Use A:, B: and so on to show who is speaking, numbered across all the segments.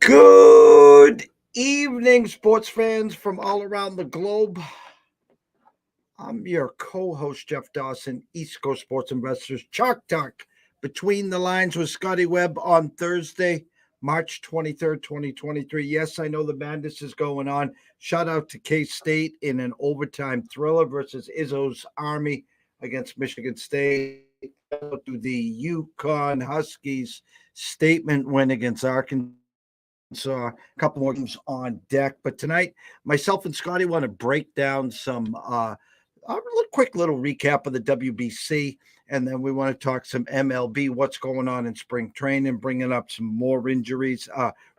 A: Good evening, sports fans from all around the globe. I'm your co host, Jeff Dawson, East Coast Sports Investors Chalk Talk Between the Lines with Scotty Webb on Thursday, March 23rd, 2023. Yes, I know the madness is going on. Shout out to K State in an overtime thriller versus Izzo's Army against Michigan State. Shout out to the Yukon Huskies statement win against Arkansas. A couple more games on deck. But tonight, myself and Scotty want to break down a quick little recap of the WBC, and then we want to talk some MLB, what's going on in spring training, bringing up some more injuries.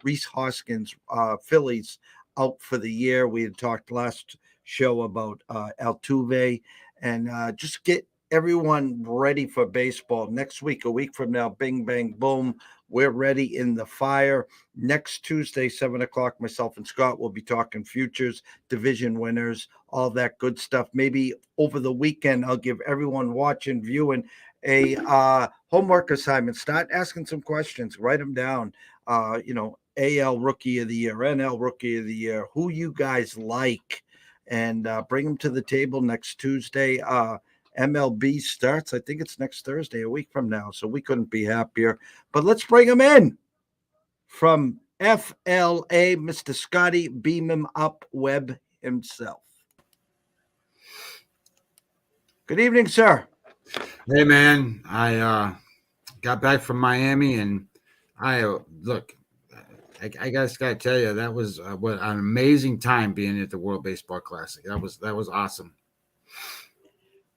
A: Reese Hoskins, Phillies out for the year. We had talked last show about Altuve, and just get everyone ready for baseball next week. A week from now, bing, bang, boom. We're ready in the fire. Next Tuesday, 7 o'clock, myself and Scott will be talking futures, division winners, all that good stuff. Maybe over the weekend, I'll give everyone watching, viewing a homework assignment. Start asking some questions, write them down. AL Rookie of the Year, NL Rookie of the Year, who you guys like, and bring them to the table next Tuesday. MLB starts, I think it's next Thursday, a week from now. So we couldn't be happier. But let's bring him in from FLA, Mr. Scotty Beam him up Webb himself. Good evening, sir.
B: Hey, man. I got back from Miami, and look. I just got to tell you, that was what an amazing time being at the World Baseball Classic. That was awesome.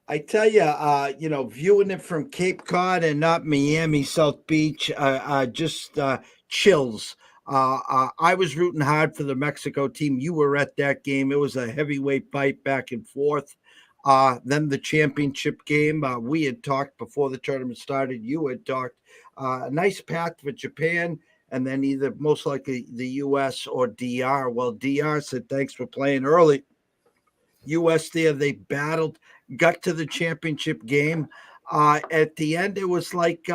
A: I tell you, viewing it from Cape Cod and not Miami, South Beach, just chills. I was rooting hard for the Mexico team. You were at that game. It was a heavyweight fight back and forth. Then the championship game. We had talked before the tournament started. You had talked a nice path for Japan, and then either most likely the U.S. or DR. Well, DR said thanks for playing early. U.S. there, they battled, got to the championship game. At the end, it was like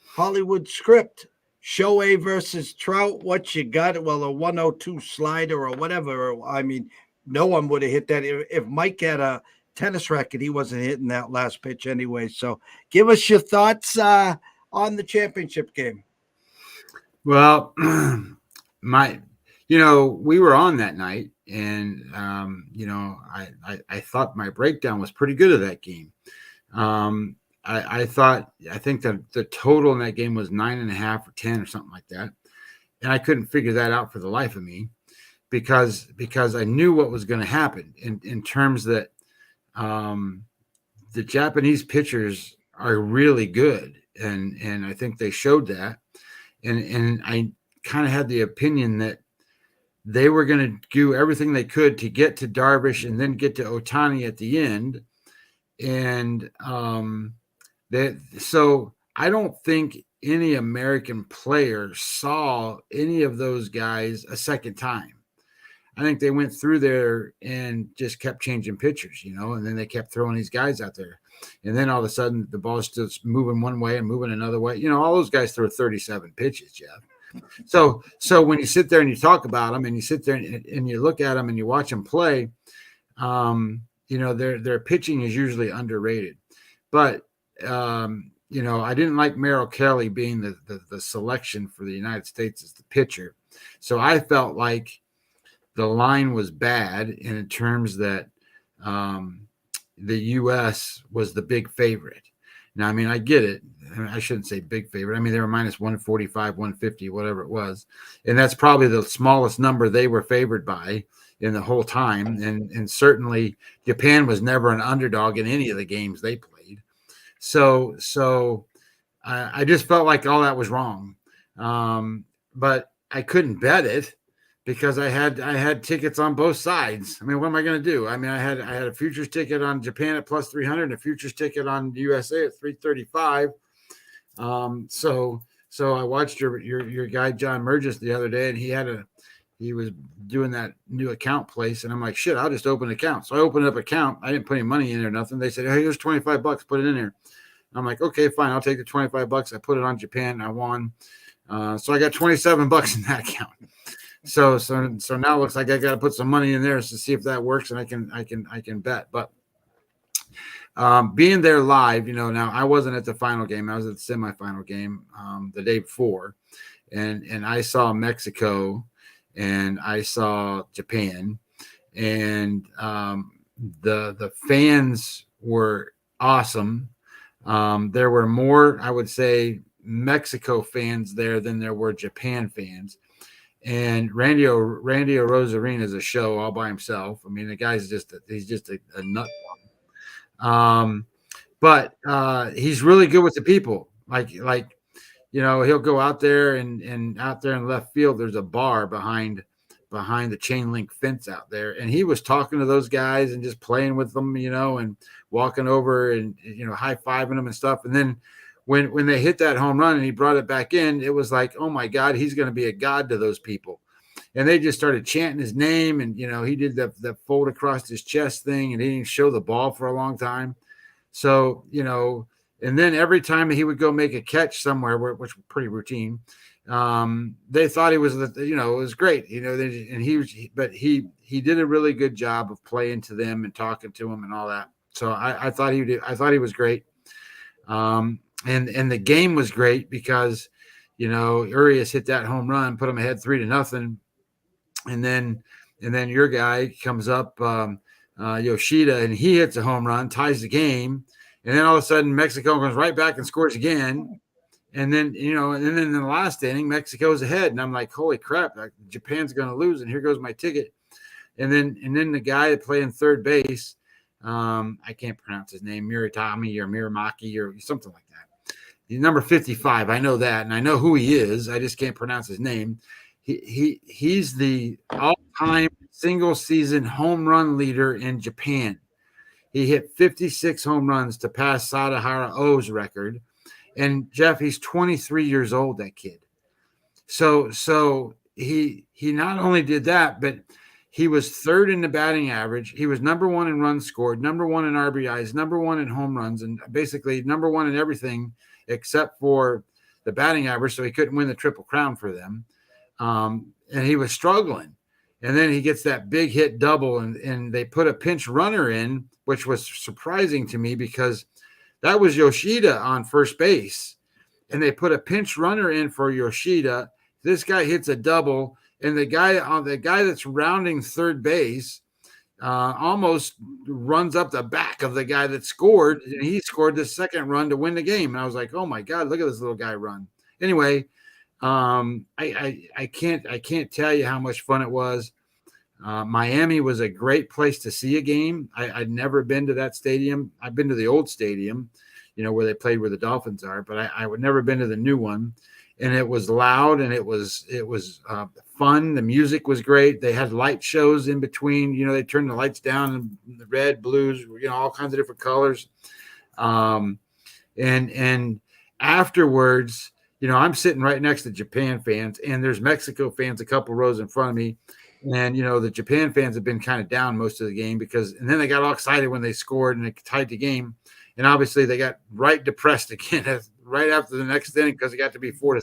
A: Hollywood script. Shohei versus Trout, what you got? Well, a 102 slider or whatever. I mean, no one would have hit that. If Mike had a tennis racket, he wasn't hitting that last pitch anyway. So give us your thoughts on the championship game.
B: Well, we were on that night, and I thought my breakdown was pretty good of that game. I think that the total in that game was 9.5 or 10 or something like that, and I couldn't figure that out for the life of me because I knew what was going to happen in terms that the Japanese pitchers are really good, and I think they showed that, and I kind of had the opinion that they were going to do everything they could to get to Darvish and then get to OHTANI at the end. And so I don't think any American player saw any of those guys a second time. I think they went through there and just kept changing pitchers, and then they kept throwing these guys out there. And then all of a sudden the ball is just moving one way and moving another way. All those guys throw 37 pitches, Jeff. So when you sit there and you talk about them and you sit there and you look at them and you watch them play, their pitching is usually underrated. But, I didn't like Merrill Kelly being the selection for the United States as the pitcher. So I felt like the line was bad in terms that the U.S. was the big favorite. Now, I mean, I get it. I shouldn't say big favorite. I mean, they were minus 145, 150, whatever it was. And that's probably the smallest number they were favored by in the whole time. And certainly Japan was never an underdog in any of the games they played. So I just felt like all that was wrong. But I couldn't bet it because I had tickets on both sides. I mean, what am I going to do? I mean, I had a futures ticket on Japan at plus 300 and a futures ticket on USA at 335. So I watched your guy John Murgis the other day, and he was doing that new account place, and I'm like, shit, I'll just open an account. So I opened up an account. I didn't put any money in or nothing. They said, hey, here's $25, put it in there. I'm like, okay, fine, I'll take the $25. I put it on Japan, and I won. So I got $27 in that account. So now it looks like I got to put some money in there to see if that works, and I can bet. But being there live, now I wasn't at the final game. I was at the semifinal game the day before, and I saw Mexico and I saw Japan, and the fans were awesome. There were more, I would say, Mexico fans there than there were Japan fans. And Randy Rosarina is a show all by himself. I mean, the guy's he's just a nut. But he's really good with the people. Like he'll go out there and out there in left field, there's a bar behind the chain link fence out there. And he was talking to those guys and just playing with them, and walking over and, high-fiving them and stuff. And then when they hit that home run and he brought it back in, it was like, oh my God, he's going to be a god to those people. And they just started chanting his name. And, he did the fold across his chest thing, and he didn't show the ball for a long time. So, and then every time he would go make a catch somewhere, which was pretty routine, they thought he was, it was great, and he did a really good job of playing to them and talking to them and all that. So I thought he was great. And the game was great because, Urias hit that home run, put them ahead 3-0. And then your guy comes up, Yoshida, and he hits a home run, ties the game. And then all of a sudden Mexico goes right back and scores again. And then, and then in the last inning, Mexico's ahead. And I'm like, holy crap, Japan's going to lose. And here goes my ticket. And then the guy playing third base, I can't pronounce his name, Muratami or Miramaki or something like that. He's number 55. I know that. And I know who he is. I just can't pronounce his name. He's the all-time single-season home run leader in Japan. He hit 56 home runs to pass Sadahara O's record. And Jeff, he's 23 years old, that kid. So he not only did that, but he was third in the batting average. He was number one in runs scored, number one in RBIs, number one in home runs, and basically number one in everything except for the batting average. So he couldn't win the Triple Crown for them. And he was struggling. And then he gets that big hit double, and they put a pinch runner in, which was surprising to me because that was Yoshida on first base. And they put a pinch runner in for Yoshida. This guy hits a double, and the guy that's rounding third base almost runs up the back of the guy that scored, and he scored the second run to win the game. And I was like, oh my God, look at this little guy run. Anyway, I can't tell you how much fun it was. Miami was a great place to see a game. I'd never been to that stadium. I've been to the old stadium, where they played where the Dolphins are, but I would never been to the new one. And it was loud, and it was fun. The music was great. They had light shows in between. They turned the lights down, and the red, blues, all kinds of different colors. And afterwards, I'm sitting right next to Japan fans, and there's Mexico fans a couple rows in front of me. And, the Japan fans have been kind of down most of the game and then they got all excited when they scored and they tied the game. And obviously they got right depressed again right after the next inning because it got to be 4-3.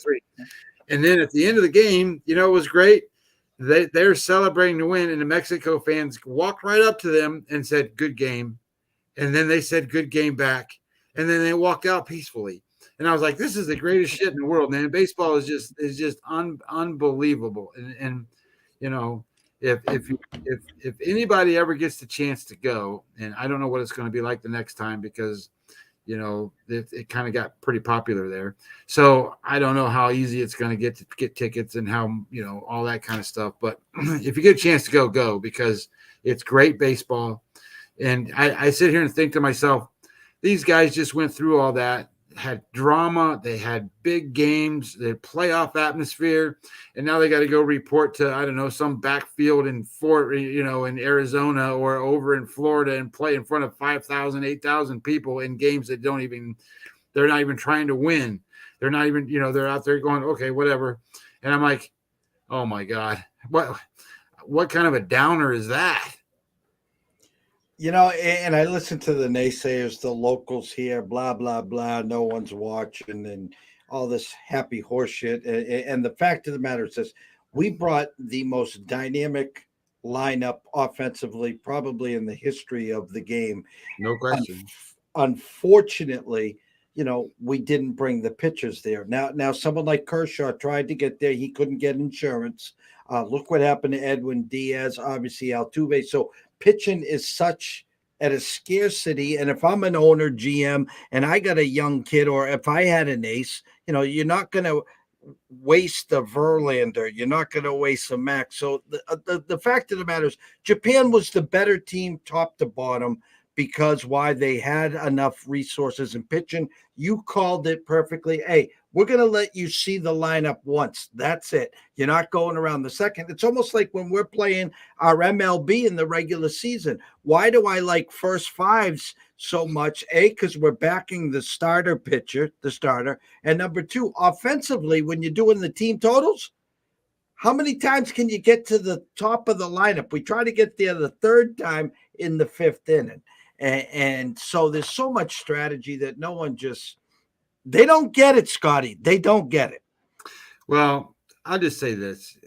B: And then at the end of the game, it was great. They're celebrating the win, and the Mexico fans walked right up to them and said, good game. And then they said, good game back. And then they walked out peacefully. And I was like, this is the greatest shit in the world, man. Baseball is just unbelievable. And if anybody ever gets the chance to go, and I don't know what it's going to be like the next time because, it kind of got pretty popular there. So I don't know how easy it's going to get tickets and how, all that kind of stuff. But if you get a chance to go because it's great baseball. And I sit here and think to myself, these guys just went through all that, had drama, they had big games, they had playoff atmosphere, and now they got to go report to, I don't know, some backfield in in Arizona or over in Florida and play in front of 5,000, 8,000 people in games that they're not even trying to win. They're not even, they're out there going, okay, whatever. And I'm like, oh my God, what kind of a downer is that?
A: And I listen to the naysayers, the locals here, blah, blah, blah. No one's watching. And all this happy horse shit. And the fact of the matter is this: we brought the most dynamic lineup offensively, probably in the history of the game.
B: No question.
A: Unfortunately, we didn't bring the pitchers there. Now, someone like Kershaw tried to get there. He couldn't get insurance. Look what happened to Edwin Diaz, obviously Altuve. So pitching is such at a scarcity. And if I'm an owner, GM, and I got a young kid, or if I had an ace, you're not going to waste a Verlander. You're not going to waste a Max. So the fact of the matter is, Japan was the better team, top to bottom, because why they had enough resources in pitching. You called it perfectly. Hey, we're going to let you see the lineup once. That's it. You're not going around the second. It's almost like when we're playing our MLB in the regular season. Why do I like first fives so much? A, because we're backing the starter pitcher, the starter. And number two, offensively, when you're doing the team totals, how many times can you get to the top of the lineup? We try to get there the third time in the fifth inning. And so there's so much strategy that no one they don't get it, Scotty. They don't get it.
B: Well, I'll just say this.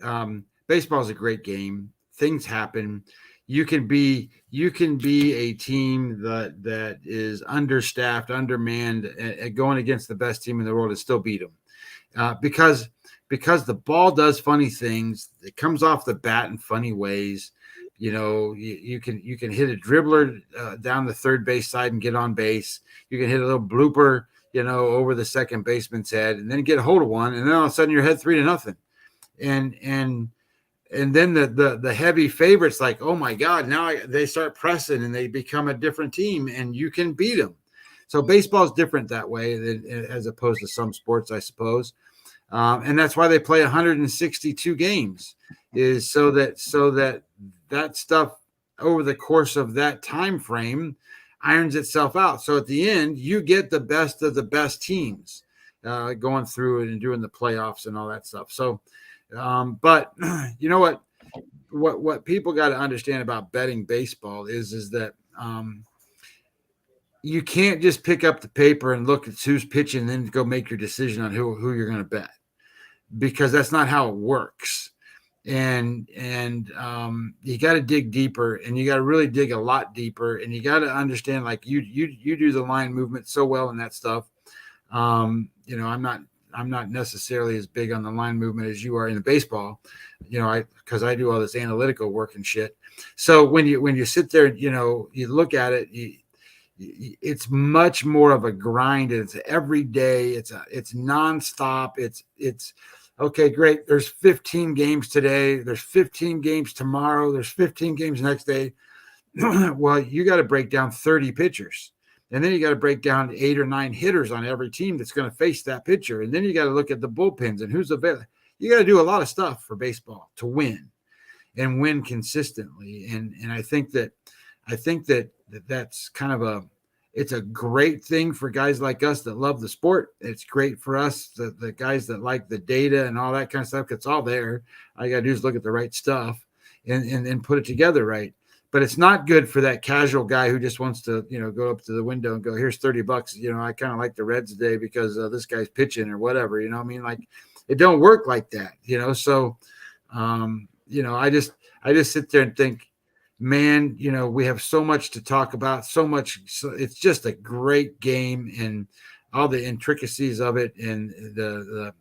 B: Baseball is a great game. Things happen. You can be a team that is understaffed, undermanned, and going against the best team in the world and still beat them. Because the ball does funny things. It comes off the bat in funny ways. You can hit a dribbler down the third base side and get on base. You can hit a little blooper, over the second baseman's head, and then get a hold of one, and then all of a sudden you're ahead 3-0. And then the heavy favorites, like, oh my God, now they start pressing and they become a different team, and you can beat them. So baseball is different that way as opposed to some sports, I suppose. And that's why they play 162 games, is so that stuff over the course of that time frame irons itself out. So at the end, you get the best of the best teams going through it and doing the playoffs and all that stuff. So, but you know what people got to understand about betting baseball is that you can't just pick up the paper and look at who's pitching and then go make your decision on who you're going to bet, because that's not how it works. And you got to dig deeper, and you got to really dig a lot deeper, and you got to understand, like you do the line movement so well and that stuff. I'm not necessarily as big on the line movement as you are in the baseball, because I do all this analytical work and shit. So when you sit there, you look at it, it's much more of a grind. It's every day. It's nonstop. It's okay, great. There's 15 games today. There's 15 games tomorrow. There's 15 games next day. Well, you got to break down 30 pitchers. And then you got to break down 8 or 9 hitters on every team that's going to face that pitcher. And then you got to look at the bullpens and who's available. You got to do a lot of stuff for baseball to win and win consistently. And I think that's kind of it's a great thing for guys like us that love the sport. It's great for us, the guys that like the data and all that kind of stuff. It's all there. All you got to do is look at the right stuff and put it together right. But it's not good for that casual guy who just wants to, go up to the window and go, here's $30. I kind of like the Reds today because this guy's pitching or whatever. Like, it don't work like that. So, I just sit there and think, man, we have so much to talk about, so much. So it's just a great game, and all the intricacies of it, and the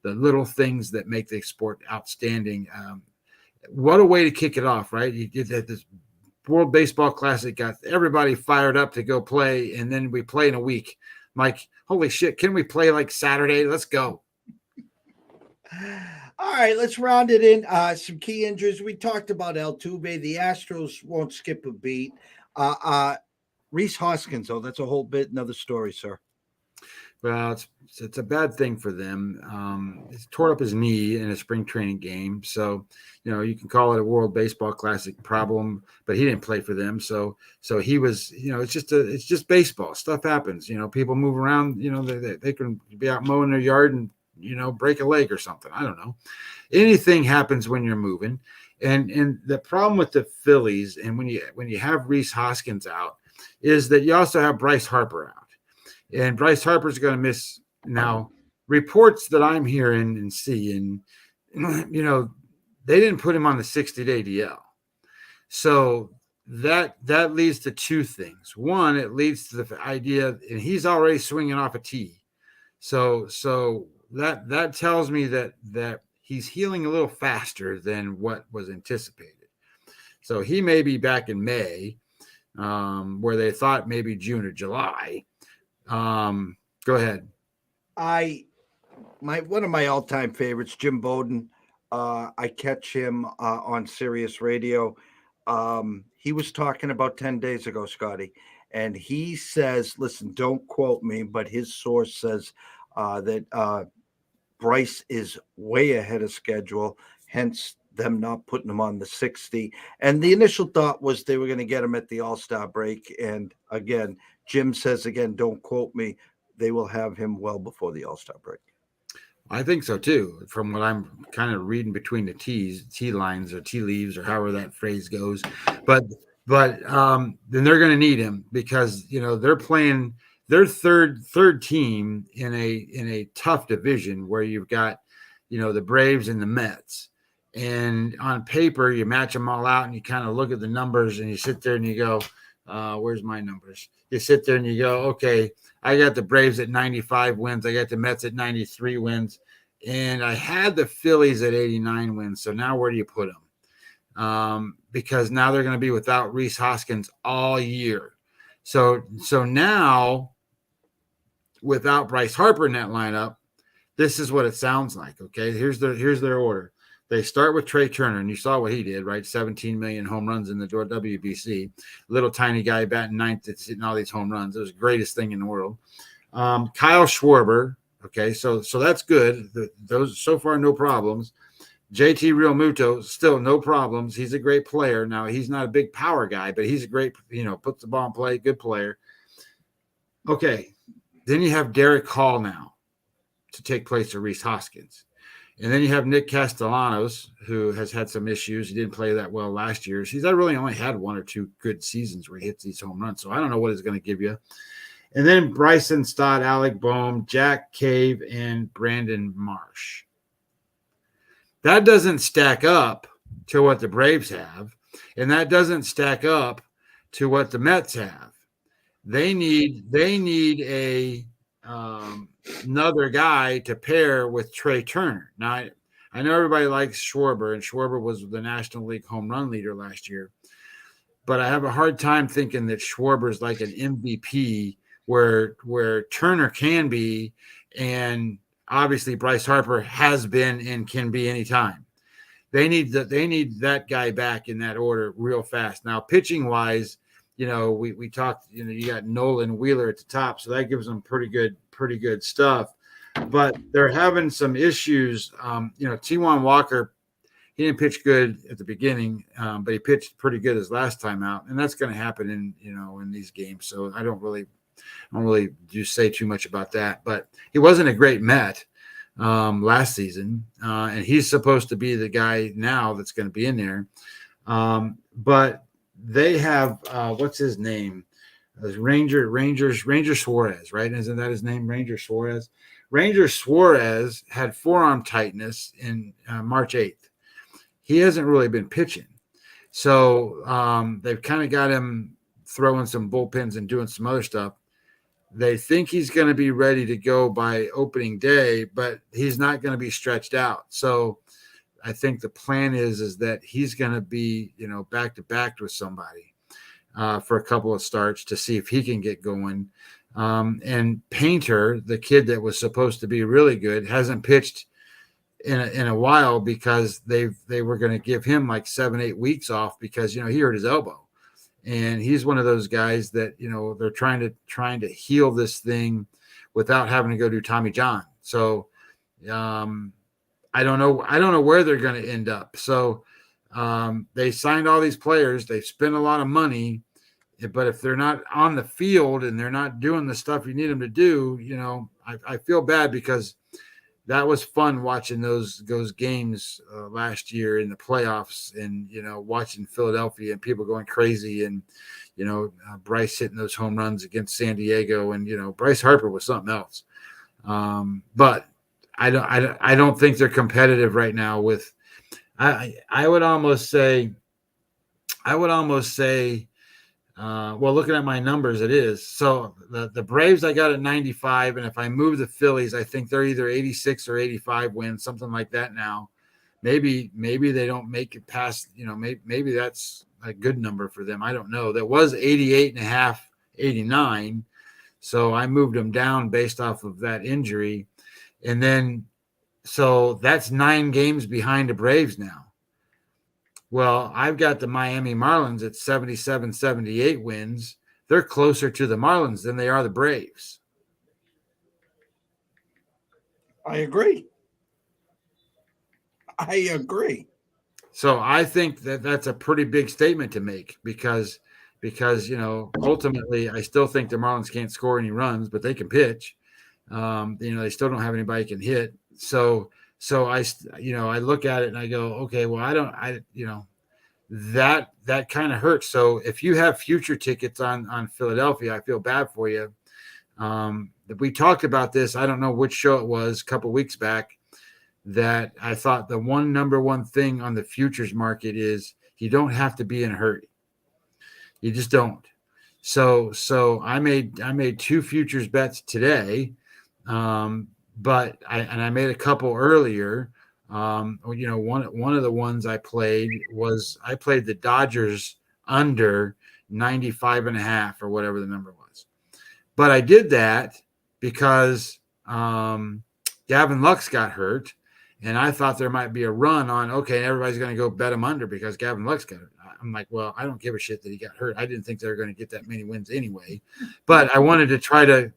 B: little things that make the sport outstanding. What a way to kick it off, right? You did this World Baseball Classic, got everybody fired up to go play, and then we play in a week. I'm like, holy shit, can we play like Saturday? Let's go.
A: All right, let's round it in. Some key injuries. We talked about Altuve. The Astros won't skip a beat. Rhys Hoskins, though, that's a whole bit another story, sir.
B: Well, it's a bad thing for them. He's tore up his knee in a spring training game. So, you can call it a World Baseball Classic problem, but he didn't play for them. So he was, it's just baseball. Stuff happens. People move around, they can be out mowing their yard and, break a leg or something. I don't know. Anything happens when you're moving. And the problem with the Phillies, and when you have Rhys Hoskins out, is that you also have Bryce Harper out. And Bryce Harper's going to miss now reports that I'm hearing and seeing, they didn't put him on the 60-day DL. So that leads to two things. One, it leads to the idea, and he's already swinging off a tee. So that tells me that he's healing a little faster than what was anticipated. So he may be back in May, where they thought maybe June or July. Go ahead.
A: One of my all-time favorites, Jim Bowden. I catch him on Sirius Radio. He was talking about 10 days ago, Scotty, and he says, listen, don't quote me, but his source says that Bryce is way ahead of schedule, hence them not putting him on the 60. And the initial thought was they were going to get him at the All-Star break. And again, Jim says, again, don't quote me, they will have him well before the All-Star break.
B: I think so too, from what I'm kind of reading between the tea lines or tea leaves or however that phrase goes. But then they're going to need him because they're playing their third team in a tough division where you've got the Braves and the Mets. And on paper, you match them all out and you kind of look at the numbers and you sit there and you go, where's my numbers? You sit there and you go, okay, I got the Braves at 95 wins. I got the Mets at 93 wins. And I had the Phillies at 89 wins. So now where do you put them? Because now they're going to be without Rhys Hoskins all year. So now, without Bryce Harper in that lineup, this is what it sounds like, okay? Here's their order. They start with Trey Turner, and you saw what he did, right? 17 million home runs in the WBC. Little tiny guy batting ninth that's hitting all these home runs. It was the greatest thing in the world. Kyle Schwarber, okay, so that's good. Those so far, no problems. JT Realmuto, still no problems. He's a great player. Now, he's not a big power guy, but he's a great, puts the ball in play, good player. Okay, then you have Derek Hall now to take place of Rhys Hoskins. And then you have Nick Castellanos, who has had some issues. He didn't play that well last year. He's really only had one or two good seasons where he hits these home runs. So I don't know what he's going to give you. And then Bryson Stott, Alec Boehm, Jack Cave, and Brandon Marsh. That doesn't stack up to what the Braves have. And that doesn't stack up to what the Mets have. They need another guy to pair with Trey Turner. Now, I know everybody likes Schwarber, and Schwarber was the National League home run leader last year. But I have a hard time thinking that Schwarber is like an MVP where Turner can be, and obviously Bryce Harper has been and can be anytime. They need that guy back in that order real fast. Now, pitching wise, we talked, you got Nolan Wheeler at the top, so that gives them pretty good stuff. But they're having some issues. T1 Walker, he didn't pitch good at the beginning, but he pitched pretty good his last time out, and that's going to happen in these games. So I don't really do say too much about that. But he wasn't a great Met last season, and he's supposed to be the guy now that's going to be in there. But they have what's his name? Ranger Suarez, right? Isn't that his name? Ranger Suarez. Ranger Suarez had forearm tightness in March 8th. He hasn't really been pitching. So they've kind of got him throwing some bullpens and doing some other stuff. They think he's going to be ready to go by opening day, but he's not going to be stretched out. So I think the plan is that he's going to be, back to back with somebody for a couple of starts to see if he can get going. And Painter, the kid that was supposed to be really good, hasn't pitched in a while because they were going to give him like 7-8 weeks off because he hurt his elbow. And he's one of those guys that, they're trying to heal this thing without having to go do Tommy John. So I don't know where they're going to end up. So they signed all these players. They've spent a lot of money, but if they're not on the field and they're not doing the stuff you need them to do, I feel bad because that was fun watching those games last year in the playoffs and, watching Philadelphia and people going crazy and, Bryce hitting those home runs against San Diego and, Bryce Harper was something else. But I don't think they're competitive right now with. I would almost say. Well, looking at my numbers, it is. So the Braves I got at 95, and if I move the Phillies, I think they're either 86 or 85 wins, something like that now. Maybe they don't make it past, maybe that's a good number for them. I don't know. That was 88 and a half, 89. So I moved them down based off of that injury. And then, so that's 9 games behind the Braves now. Well, I've got the Miami Marlins at 77, 78 wins. They're closer to the Marlins than they are the Braves.
A: I agree. So
B: I think that's a pretty big statement to make because ultimately I still think the Marlins can't score any runs, but they can pitch. They still don't have anybody can hit. So I look at it and I go, okay, well, that kind of hurts. So if you have future tickets on Philadelphia, I feel bad for you. We talked about this. I don't know which show it was a couple weeks back, that I thought the number one thing on the futures market is you don't have to be in a hurry. You just don't. So I made 2 futures bets today, but I made a couple earlier. One of the ones I played the Dodgers under 95 and a half or whatever the number was. But I did that because Gavin Lux got hurt, and I thought there might be a run on, okay, everybody's going to go bet him under because Gavin Lux got hurt. I'm like, well, I don't give a shit that he got hurt. I didn't think they were going to get that many wins anyway, but I wanted to try to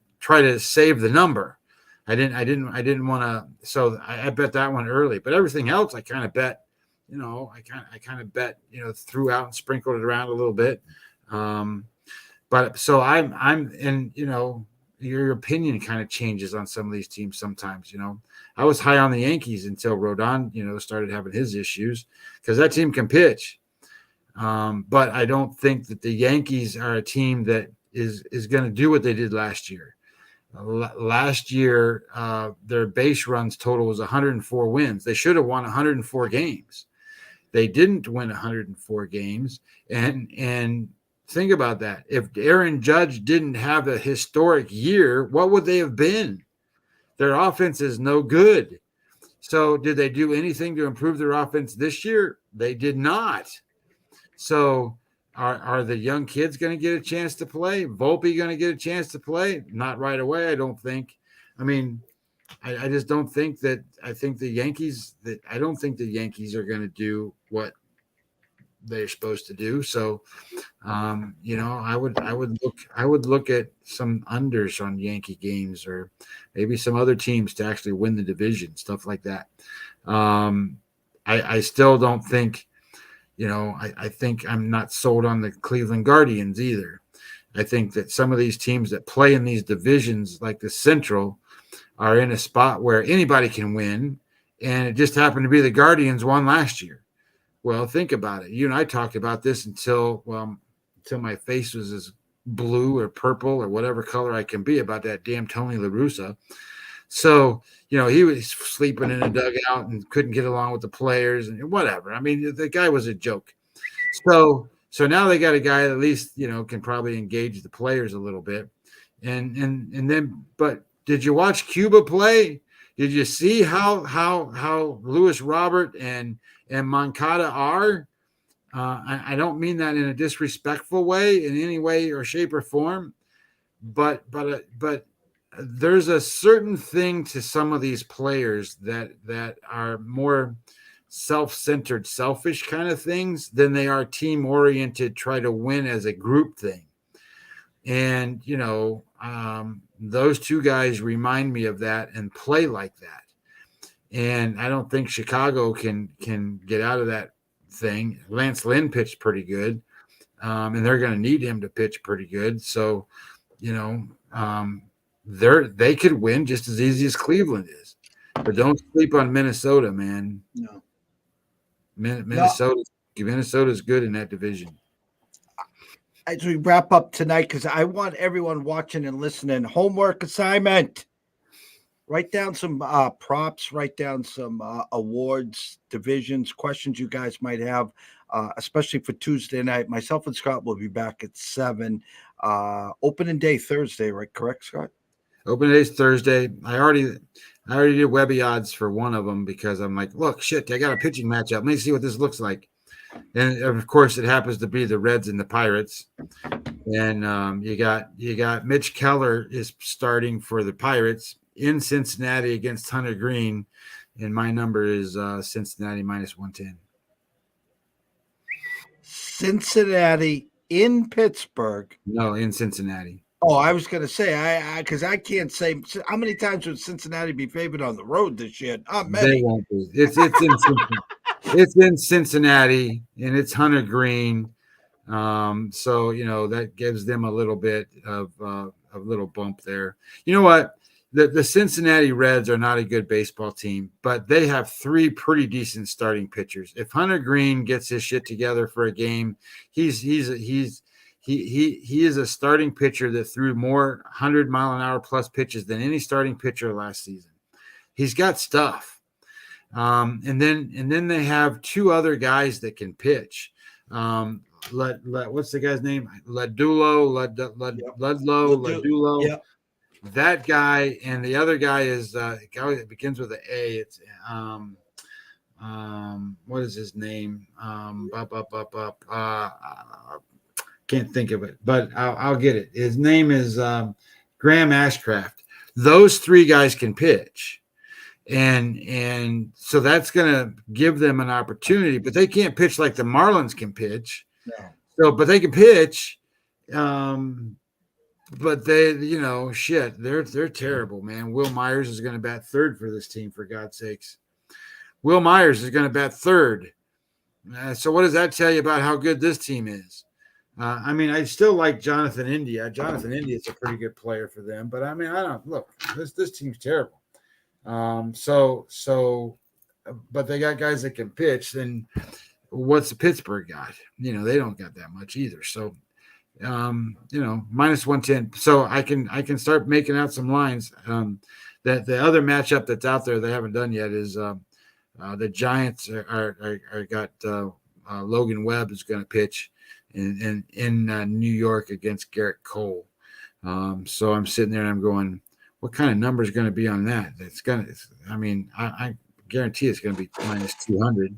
B: save the number. I didn't want to. So I bet that one early, but everything else I kind of bet, I kind of bet, throughout and sprinkled it around a little bit. But so I'm, and your opinion kind of changes on some of these teams sometimes. I was high on the Yankees until Rodon, started having his issues because that team can pitch. But I don't think that the Yankees are a team that is going to do what they did last year. Last year, their base runs total was 104 wins. They should have won 104 games. They didn't win 104 games. And think about that. If Aaron Judge didn't have a historic year, what would they have been? Their offense is no good. So did they do anything to improve their offense this year? They did not. So are the young kids going to get a chance to play? Volpe going to get a chance to play? Not right away, I don't think. I mean, I just don't think that. I don't think the Yankees are going to do what they're supposed to do. So, I would look at some unders on Yankee games or maybe some other teams to actually win the division, stuff like that. I still don't think. I think I'm not sold on the Cleveland Guardians either. I think that some of these teams that play in these divisions, like the Central, are in a spot where anybody can win, and it just happened to be the Guardians won last year. Well, think about it. You and I talked about this until my face was as blue or purple or whatever color I can be about that damn Tony La Russa. So, he was sleeping in a dugout and couldn't get along with the players and whatever. I mean, the guy was a joke. So now they got a guy that at least, can probably engage the players a little bit. And then, but did you watch Cuba play? Did you see how Lewis Robert and Moncada are? I don't mean that in a disrespectful way in any way or shape or form, but there's a certain thing to some of these players that are more self-centered, selfish kind of things than they are team-oriented, try to win as a group thing. And, those two guys remind me of that and play like that. And I don't think Chicago can get out of that thing. Lance Lynn pitched pretty good, and they're going to need him to pitch pretty good. So, they could win just as easy as Cleveland is. But don't sleep on Minnesota, man.
A: No.
B: Minnesota's good in that division.
A: As we wrap up tonight, because I want everyone watching and listening, homework assignment. Write down some props, write down some awards, divisions, questions you guys might have, especially for Tuesday night. Myself and Scott will be back at 7. Opening day Thursday, right? Correct, Scott?
B: Open day's Thursday. I already did Webby odds for one of them because I'm like, look, shit, I got a pitching matchup. Let me see what this looks like. And of course, it happens to be the Reds and the Pirates. And you got Mitch Keller is starting for the Pirates in Cincinnati against Hunter Green, and my number is Cincinnati -110.
A: Cincinnati in Pittsburgh.
B: No, in Cincinnati.
A: Oh, I was going to say, because I can't say how many times would Cincinnati be favored on the road this year? Not
B: They
A: many.
B: won't be. It's in Cincinnati. It's in Cincinnati, and it's Hunter Green. So that gives them a little bit of a little bump there. You know what? The Cincinnati Reds are not a good baseball team, but they have 3 pretty decent starting pitchers. If Hunter Green gets his shit together for a game, he is a starting pitcher that threw more 100-mile-an-hour plus pitches than any starting pitcher last season. He's got stuff. And then they have 2 other guys that can pitch. What's the guy's name? Ludlow.
A: Yep.
B: That guy, and the other guy is it begins with an A. It's what is his name? Can't think of it, but I'll get it. His name is Graham Ashcraft. Those 3 guys can pitch. And so that's going to give them an opportunity, but they can't pitch like the Marlins can pitch.
A: No.
B: So, but they can pitch. But they, they're terrible, man. Will Myers is going to bat third for this team, for God's sakes. Will Myers is going to bat third. So what does that tell you about how good this team is? I still like Jonathan India. Jonathan India is a pretty good player for them, but I don't look. This team's terrible. But they got guys that can pitch. Then what's the Pittsburgh got? They don't got that much either. So, -110. So I can start making out some lines. That the other matchup that's out there they haven't done yet is the Giants are got Logan Webb is going to pitch in New York against Garrett Cole. So I'm sitting there and I'm going, what kind of number is going to be on that? I guarantee it's going to be -200.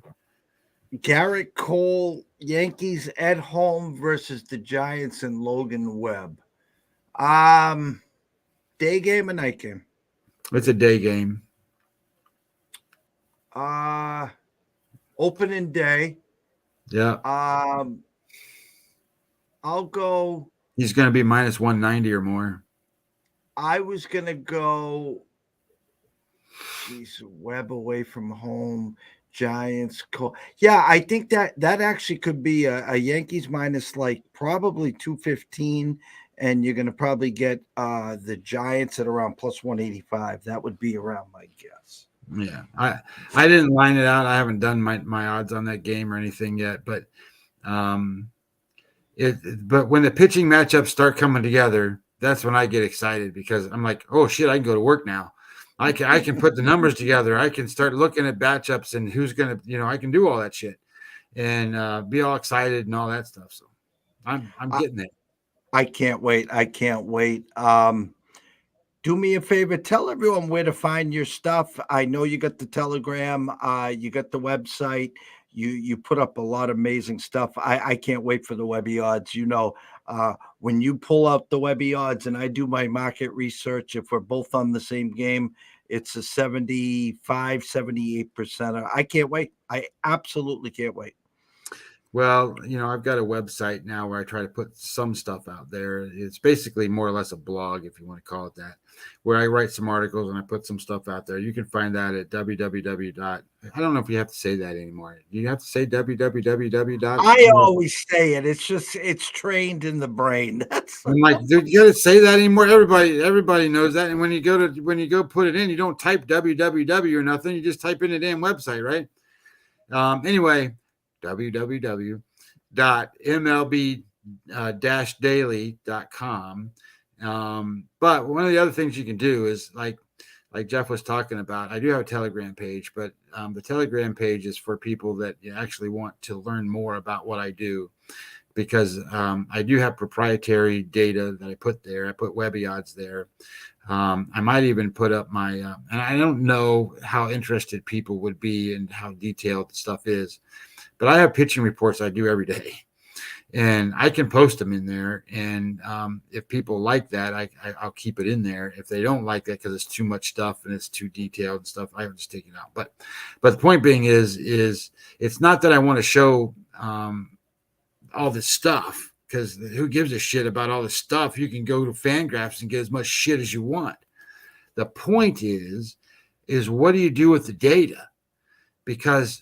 A: Garrett Cole, Yankees at home versus the Giants and Logan Webb. Day game or night game?
B: It's a day game.
A: Opening day.
B: Yeah.
A: I'll go.
B: He's going to be -190 or more.
A: I was going to go, Webb away from home, Giants. Yeah, I think that actually could be a Yankees minus like probably 215, and you're going to probably get the Giants at around +185. That would be around my guess.
B: Yeah, I didn't line it out. I haven't done my odds on that game or anything yet, but when the pitching matchups start coming together, that's when I get excited because I'm like, oh shit, I can go to work now. I can put the numbers together. I can start looking at matchups and who's gonna, I can do all that shit and be all excited and all that stuff. So I'm getting there.
A: I can't wait. Do me a favor, tell everyone where to find your stuff. I know you got the Telegram, you got the website. You put up a lot of amazing stuff. I can't wait for the Webby odds. When you pull out the Webby odds and I do my market research, if we're both on the same game, it's a 78%. I can't wait. I absolutely can't wait.
B: Well, I've got a website now where I try to put some stuff out there. It's basically more or less a blog, if you want to call it that, where I write some articles and I put some stuff out there. You can find that at www. I don't know if you have to say that anymore. Do you have to say www?
A: I always say it. It's trained in the brain.
B: I'm like, dude, you got to say that anymore. Everybody knows that. And when you go put it in, you don't type www or nothing. You just type in the damn website, right? Anyway. www.mlb-daily.com. But one of the other things you can do is like like Jeff was talking about, I do have a Telegram page, but the Telegram page is for people that actually want to learn more about what I do, because I do have proprietary data that I put there. I put Webby odds there. I might even put up my, and I don't know how interested people would be and how detailed the stuff is, but I have pitching reports I do every day. And I can post them in there. And if people like that, I'll keep it in there. If they don't like that because it's too much stuff and it's too detailed and stuff, I will just take it out. But the point being is it's not that I want to show all this stuff, because who gives a shit about all this stuff? You can go to Fangraphs and get as much shit as you want. The point is what do you do with the data? Because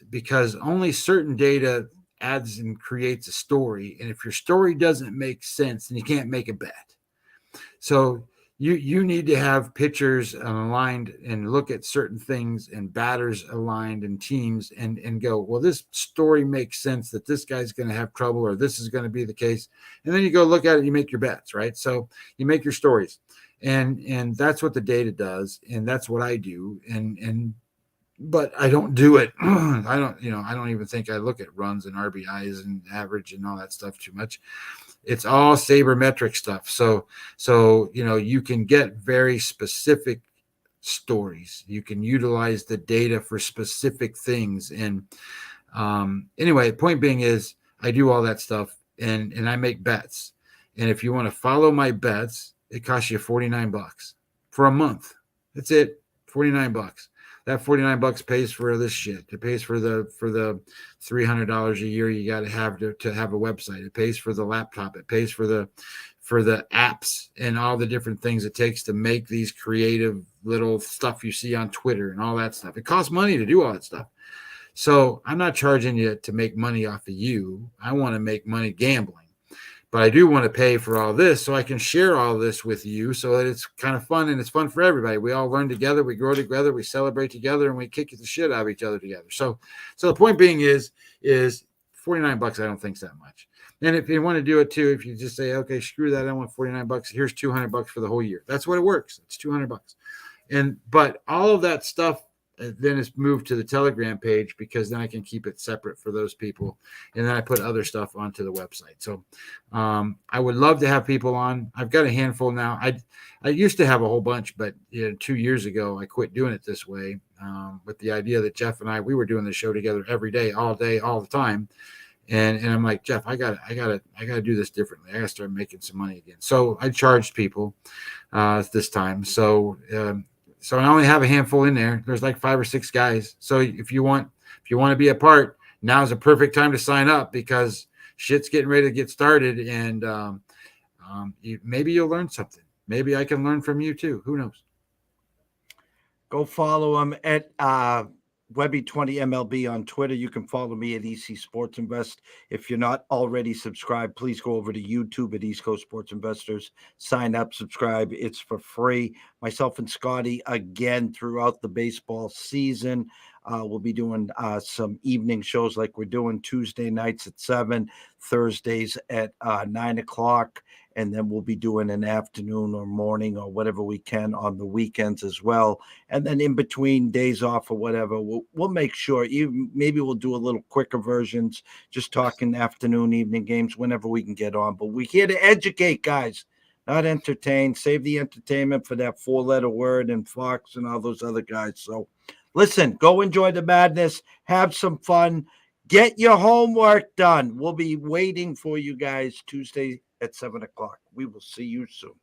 B: only certain data adds and creates a story. And if your story doesn't make sense, then you can't make a bet. So you need to have pitchers aligned and look at certain things, and batters aligned and teams, and go, well, this story makes sense that this guy's going to have trouble, or this is going to be the case. And then you go look at it and you make your bets, right? So you make your stories, and that's what the data does. And that's what I do. But I don't do it. I don't even think I look at runs and RBIs and average and all that stuff too much. It's all sabermetric stuff. So, you can get very specific stories. You can utilize the data for specific things. And anyway, the point being is I do all that stuff, and I make bets. And if you want to follow my bets, it costs you $49 for a month. That's it. $49. That $49 pays for this shit. It pays for the $300 a year you got to have a website. It pays for the laptop. It pays for the apps and all the different things it takes to make these creative little stuff you see on Twitter and all that stuff. It costs money to do all that stuff. So I'm not charging you to make money off of you. I want to make money gambling. But I do want to pay for all this so I can share all this with you, so that it's kind of fun, and it's fun for everybody. We all learn together, we grow together, we celebrate together, and we kick the shit out of each other together. So the point being is $49. I don't think that much. And if you want to do it too, if you just say, okay, screw that, I want $49. Here's $200 for the whole year. That's what it works. It's $200. But all of that stuff then it's moved to the Telegram page, because then I can keep it separate for those people. And then I put other stuff onto the website. So I would love to have people on. I've got a handful now. I used to have a whole bunch, but 2 years ago, I quit doing it this way with the idea that Jeff and we were doing the show together every day, all the time. And I'm like, Jeff, I gotta do this differently. I gotta start making some money again. So I charged people this time. So I only have a handful in there. There's like 5 or 6 guys. So if you want to be a part, now's a perfect time to sign up, because shit's getting ready to get started. And maybe you'll learn something. Maybe I can learn from you too. Who knows?
A: Go follow him at Webby20MLB on Twitter. You can follow me at EC Sports Invest. If you're not already subscribed, please go over to YouTube at East Coast Sports Investors. Sign up, subscribe. It's for free. Myself and Scotty, again, throughout the baseball season, we'll be doing some evening shows like we're doing Tuesday nights at 7, Thursdays at 9 o'clock. And then we'll be doing an afternoon or morning or whatever we can on the weekends as well. And then in between days off or whatever, we'll make sure maybe we'll do a little quicker versions, just talking afternoon, evening games, whenever we can get on. But we're here to educate, guys, not entertain. Save the entertainment for that 4-letter word and Fox and all those other guys. So listen, go enjoy the madness. Have some fun. Get your homework done. We'll be waiting for you guys Tuesday at 7 o'clock. We will see you soon.